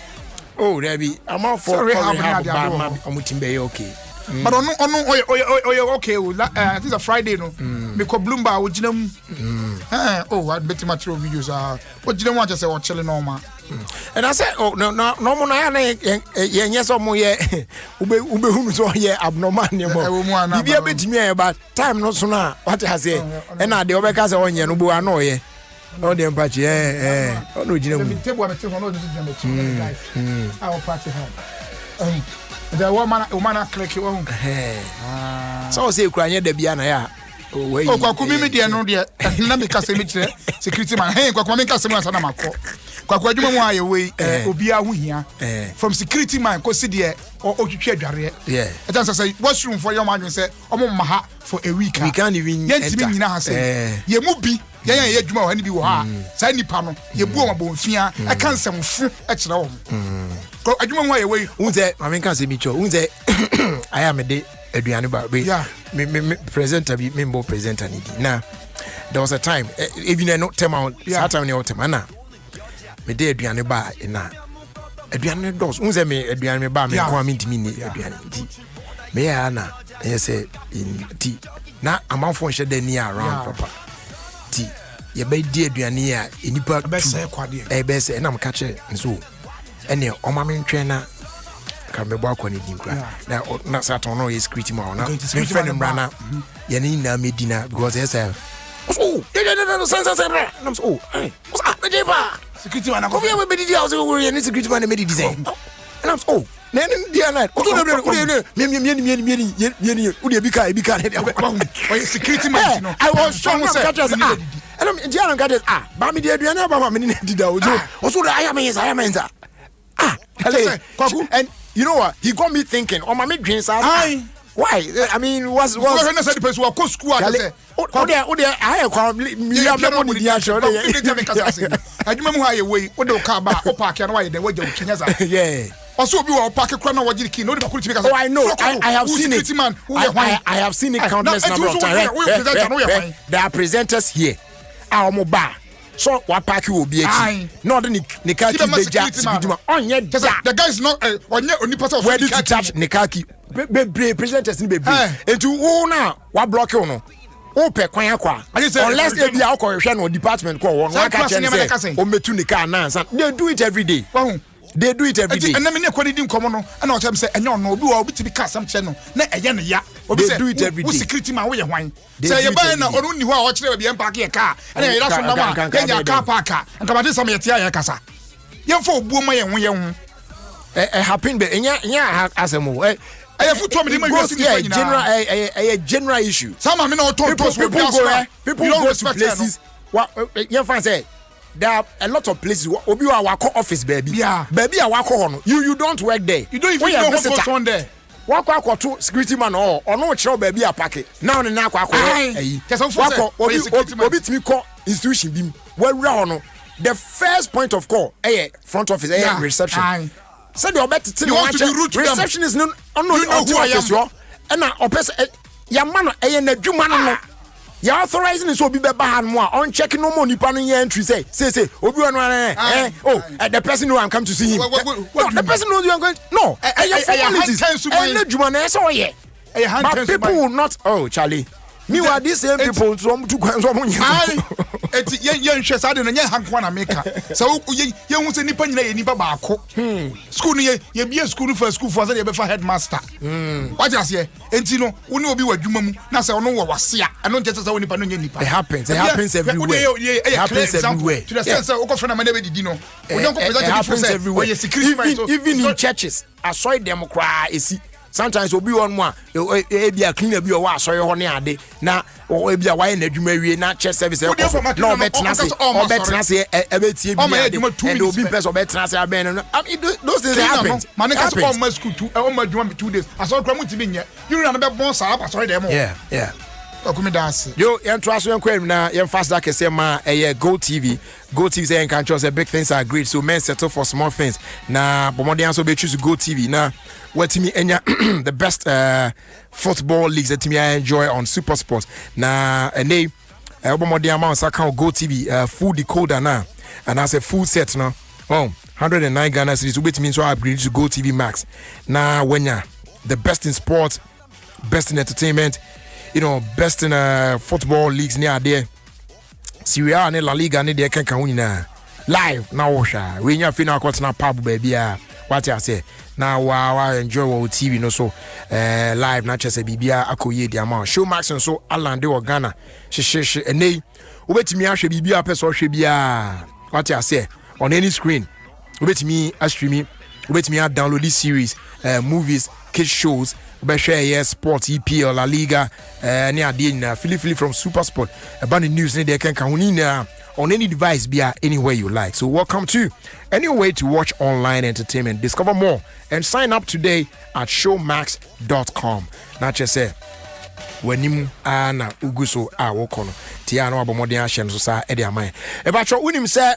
Oh, Debbie, I'm all for rehab okay. But on okay. This is a Friday, no. Me ko Bloomba wo ginam. Oh, I bet my true videos are. What you don't want to say what chilling normal. And I said, oh no, yes, or more ube so here abnormal. You be a bit me about time not sooner. What I say, and I the Obecas on your no annoy. Oh, the empathy, oh, no, you know, our party home. The woman click you on. So say, crying the Biana. Oh, Kwakumi, dear, no, dear, let me cast a security man. Hey, Kwakumi customer, Sanamako. Kwakwaduma away, Obia here from security man, Cosidia or Okichia. Yeah, and as I say, washroom for your man, you say, Maha for a week. We can't even enter. Ye mubi. Yeah, Juma, and you are. Sandy Pano, you boom a bone fear. I can't some food at home. Go, I do my way. Unze, I mean, can't see me, Unze. I am a day, Adrian Barbe. Yeah, me presenter, me more presenter. Now, there was a time, even a note time out, Saturday or Tamana. Me day, Adrian Bar in Adrian Dos, Unze me, Adrian Bar, me coming to me, Adrian. Me, Anna, I say in tea. Now, I'm on for shade near around, Papa. Ye be di aduane a enipa bese kwade e bese na mkache nso ene o ma me ntwe na ka me bo akwane di nkra na saton no ye security ma ona me friend mbrana ye ni na medina because yes oh no sense na so hey what's up the ba security man ko we be di house we ni security man me di design and I'm so na dia na o to me udi ebika na security man no I was sure say and I'm Indian gadgets ba me dey aduane ba me ni dida ojo so I am inside and you know what he got me thinking on my drinks why I mean was when I said the person who go school I say o dey I come me am no di answer I remember how you way o dey car ba o park and why dey we dey kinyaza yeah also be our park kra na wajiri kin no dey bakuri because I know I have seen it I have seen it countless number of times there are presenters here our mobile so what park will be no the nikaki beja onye the guy is not only person of where to touch nikaki be presenters ni be into who now what block you no o pe kwan akwa unless they be alcohol no department ko won wa ka say o metu nika na they do it every day. They do it every day. And then when they come on, and I say, and no, we will be to be cast some channel. Na eyan ya. They do it every day. Security man we wine. Say you buy na onu ni ho a watch be park your car. And then that's from na then your car parker. And come this some yetia ya kasa. Yen for obuo ma yen ho yen ho. Happen be enya asemo. General issue. Some me no talk people go to places. What you find say there are a lot of places obi wa wako office baby baby a wako no you don't work there you don't even know what's on there wako to security man or no chiro baby a pack now na akwa wako obi timi call institution bim wawura no the first point of call front office reception say the obet no reception is no who I am and na opes ya man na dwuma no you authorizing is obi be ban mo on check no more nipa no entry say obi no the person who I'm come to see him the person knows you are going no but people will not Charlie me were these same people so to go eti yen hwe sa de no nya hankwa na meka so yen hu se nipa nyina ye nipa baako school no ye bia school for school for say ye be fa headmaster what just here enti no wo ne obi wadwuma mu na say ono wo wasea eno nte say wo nipa no nya nipa it happens everywhere it happens everywhere to the sense o ko fena ma na be didi no o don ko present for say even in churches asoy dem kra esi sometimes obi on mo e bia clean bi o wa asoy ho ne ade na o bia why na adwuma wie na church service e ko no betina say e betie bi and obi person betina say aben no those things happen man ka so on my school to on my adwuma 2 days asoy kra mu ti bi nye you na be bon sa asoy dem yeah okumi dance yo yen to aso yen kwem na yen fast that kese ma Go TV say yen can say big things are great so men settle for small things na bomodian so be choose Go TV na wetimi enya the best football leagues that me enjoy on Super Sports na ene bomodian ma on Go TV full decoder na and as a full set no 109 Ghana cedis which means so upgrade to Go TV Max now when ya the best in sport, best in entertainment, best in football leagues near there. Serie A and La Liga and they can win live now. When you feel now quarter pub baby, what I say now. Wow, enjoy our TV no so live not just a BBA akoye the amount. Show Max and so Alan de Ghana. She and they wait me actually BBA person should be what I say on any screen. Wait me a streaming. Wait me download this series, movies, kids shows. Share sports EPL La Liga near the Philly from Super Sport about the news they can on any device be anywhere you like. So welcome to any way to watch online entertainment. Discover more and sign up today at showmax.com. Not just say when you na uguso wokono tia no abomode ahye so sa e de aman e ba cho unim say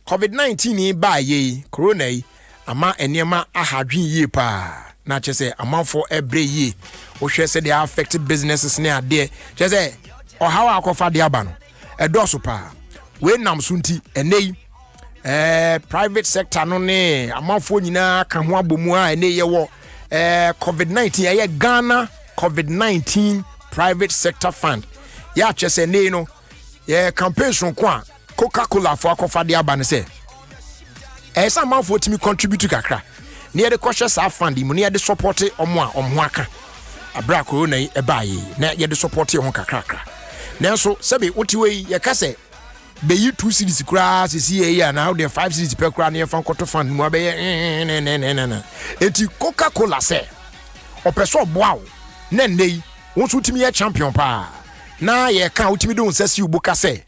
COVID-19 ba ye corona yi ama enema ahadwen ye pa na che say amanfo ebre ye wo hwe say they affect businesses ne ade che say o hawa akofa de aba no e do so pa we nam so nti enei private sector no ne amanfo nyina ka ho abomu a ene ye wo COVID-19 ye Ghana COVID-19 private sector fund ya che say ne no ye campaign so kwa Coca-Cola for akofa de aba ne say some amanfo timi contribute kakra near the cautious fund mu near the support omo aka abra corona e baye na ye the support ho kakra nanso sebe wotiwe ye ka say be you 2 cities kra sisi ye na how the 5 cities per kra na fan koto fund mu abaye enti Coca-Cola say opeso boa na nei wonso timi ye champion pa na ye ka utimi do nsasi ubuka say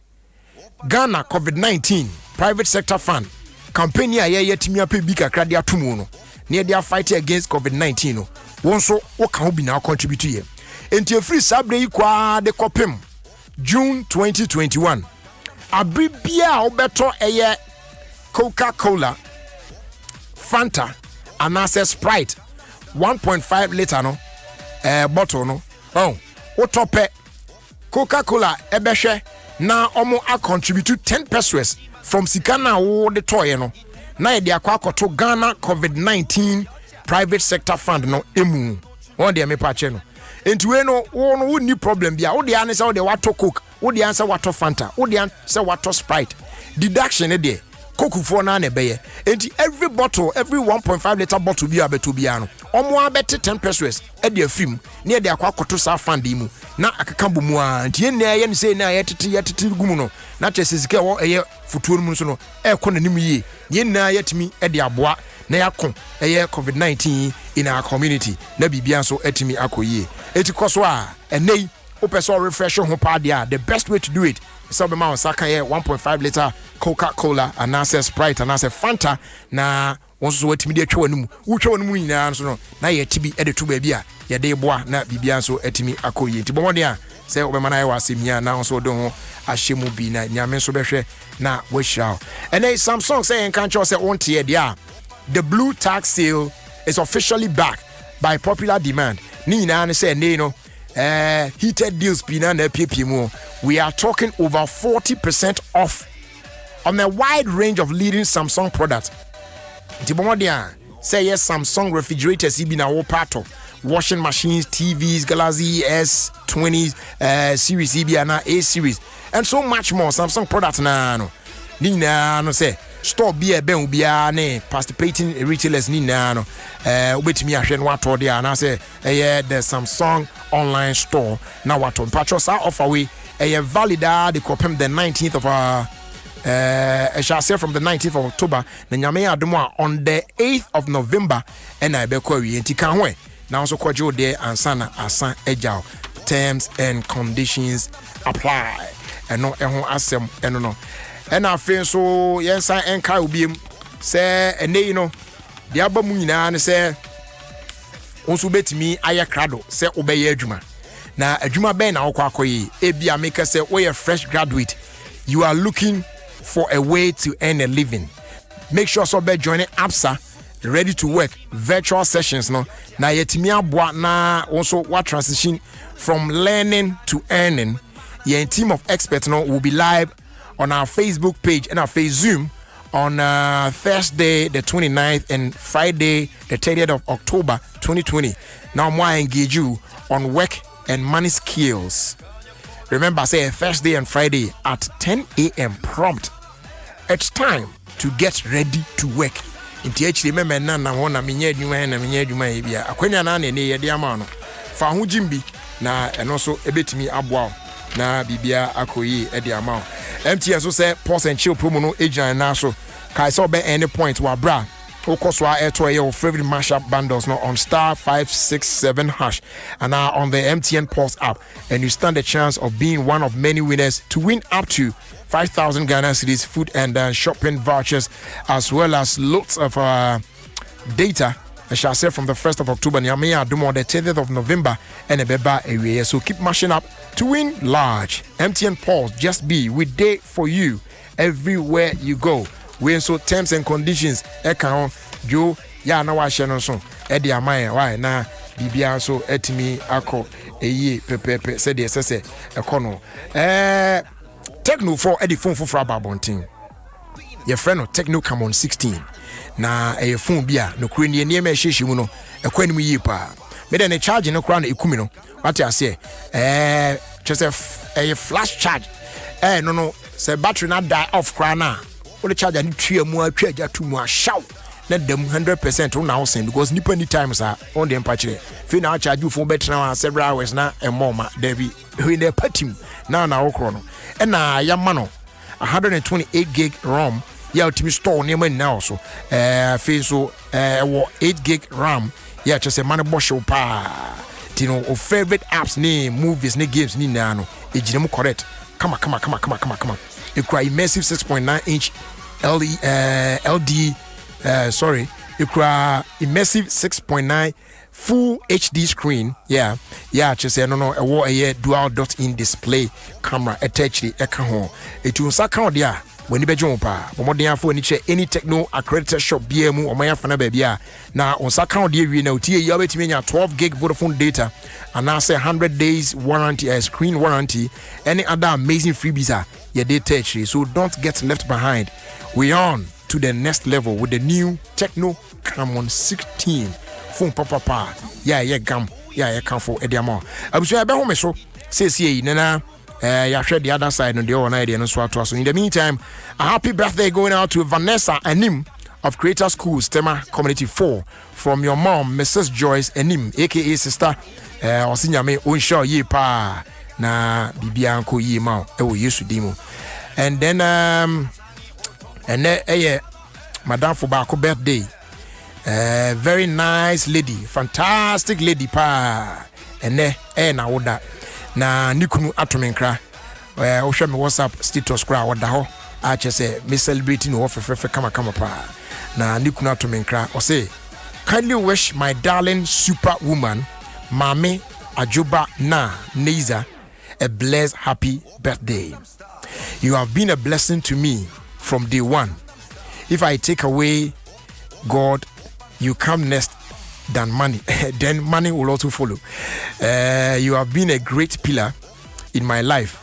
Ghana COVID-19 private sector fund campaign ya ye timi ape bi kakra de atomu no na they are fighting against COVID-19 no wonso wo ka ho bi na contribute ye enti free sabre yi kwa de kopem June 2021 abribia obeto eye Coca-Cola Fanta and access Sprite 1.5 liter no bottle no wo tope Coca-Cola ebehwe na omo a contribute 10 pesos from Sikana wo de toy no na de akwakoto Ghana COVID-19 private sector fund no emu won de me pache no enti we no wo ni problem bia wo de answer wo de wato Coke wo de answer wato Fanta wo de answer wato Sprite deduction e de Coke for na na beye enti every bottle every 1.5 liter bottle bia beto bia no omo abete 10 pesos e de afim na de akwakoto sa fund mu na akaka bomu a enti en na ye ne say na ye tete gumu no na chese sika wo eye futuo mu so no e ko nanim yie yen na yetimi e de aboa na yakon eye COVID-19 in our community na bibia so etimi akoyie eti koso a enei opeso refresh ho pa dia the best way to do it is so be ma saka ye 1.5 liter Coca-Cola and access Sprite and access Fanta na wonso wetimi de atwa wanum wutwa wanum nyina so no na ye tibi e de to ba bia ye de boa na bibia so etimi akoyie ti bomode a se obemana ye wasemia na wonso do ho ahyemu bi na nyame so behwe na wahira and then Samsung say en kan cho say on tie dia the blue tax sale is officially back by popular demand ni nyina ne say ne no heated deals pina na PPM we are talking over 40% off on a wide range of leading Samsung products. Tibomodia say yes Samsung refrigerators ibi na wo part of washing machines, TVs, Galaxy S20 series ibi na A series and so much more Samsung products na no ni na no say store be ben ubia ne participating retailers ni na no obetimi ahwe no ato de na say the Samsung online store na wato patcho sa offer we valid the copem the 19th of I shall say from the 19th of October na nyame adom on the 8th of November and I be kwa wi enti kan ho na so kwajo there ansana asan ejao terms and conditions apply eno ehon asem eno no and afen so yensan enka obiem say ene no de aba mu nyina ne say onso betimi aye krado say obeye adwuma na adwuma ben na okwa akoyi ebia make say we a fresh graduate you are looking for a way to earn a living make sure so be joining APSA ready to work virtual sessions no na yetimi aboa na also what transition from learning to earning your team of experts no will be live on our Facebook page and our face Zoom on Thursday the 29th and Friday the 30th of October 2020. Now I engage you on work and money skills. Remember, say Thursday and Friday at 10 a.m. prompt. It's time to get ready to work. Inti actually remember na wona menye adwuma e bia akwanya na ne ye de ama no fa ho jimbi na eno so ebetimi aboa na bibia akoyi e de ama MTN so say pause and chill promo no agent na so kai so be any point wa bra okoswa airto your favorite mashup bundles no on *567# and now on the MTN Pulse app, and you stand a chance of being one of many winners to win up to 5,000 Ghana cedis food and shopping vouchers, as well as lots of data. I shall say from the 1st of October, Adom on the 10th of November, and a beba area. So keep mashing up to win large. MTN Pulse, just be with day for you everywhere you go. We so terms and conditions account Joe ya na wa hye no so e de amaya why na bibia so etimi akọ eyi pepepe se de sese ekono Techno 4 e de phone for ababontin your friend no Techno come on 16 na e phone bia no kure ne ne ma hyehyɛ mu no ekwa nim yi pa me de ne charge no kura na ekumi no what I say just a flash charge no say battery na die off kura na the charger ni twa mu atwa ja to mu a shaw na dem 100% on now saying because nipa any times are on the empathy fi na charge you for better now several hours na e moma there be in the party now okro no e na ya ma no 128 gig RAM ya ultimate store ne man now so fi so 8 gig RAM ya just a man bo show pa tino of favorite apps ni movies ni games ni na no e ginem correct come on a immersive 6.9 inch LD immersive 6.9 full HD screen. Just say no a dual dot-in display camera attached ho it will account there when you be jumpa but for any techno accredited shop BMU or my fana baby now on account there we know you have 12 gig Vodafone data and now say 100 days warranty screen warranty any other amazing freebies your data actually, so don't get left behind. We on to the next level with the new Techno Camon 16 phone papa gam come for ediamo abusua be home so say nana ya share the other side no the one idea no so in the meantime a happy birthday going out to Vanessa Anim of Creator Schools Tema Community 4 from your mom Mrs. Joyce Anim aka sister osinyame onsho ye pa na bibia anko yi ma e wo Yesu dimo and then madam for baako birthday very nice lady fantastic lady pa ene na woda na nikunu atomenkra wo hwe me WhatsApp status kra woda ho a che se me celebrating wo fefefe kama pa na nikunu atomenkra o say kindly wish my darling superwoman Mame Ajoba na Neiza a blessed happy birthday. You have been a blessing to me from day one. If I take away God, you come next than money. Then money will also follow. You have been a great pillar in my life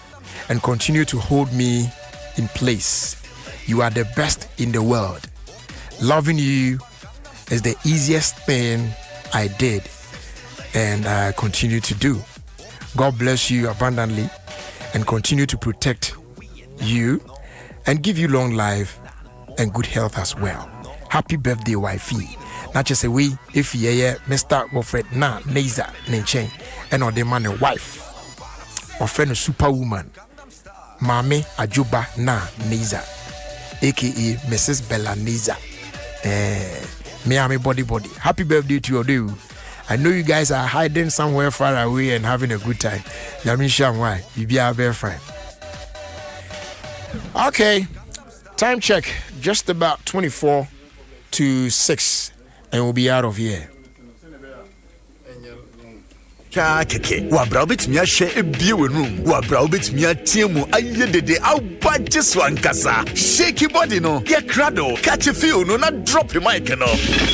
and continue to hold me in place. You are the best in the world. Loving you is the easiest thing I did and I continue to do. God bless you abundantly and continue to protect you and give you long life and good health as well. Happy birthday, wifey. Not just a way if you Mr. Wilfred na Neiza Nenchen and or the man a wife or friend of superwoman Mame Ajoba na Neiza aka Mrs. Bella Neiza. Me and my body. Happy birthday to your day. I know you guys are hiding somewhere far away and having a good time. Yamisha why? Bibia very fine. Okay, time check. Just about 24 to 6, and we'll be out of here. Keke wa braubit mia she ebiewe room wa braubit mia tiemu ayedede awbaje swankasa shake body no ye crado catch a feel no na drop your mic no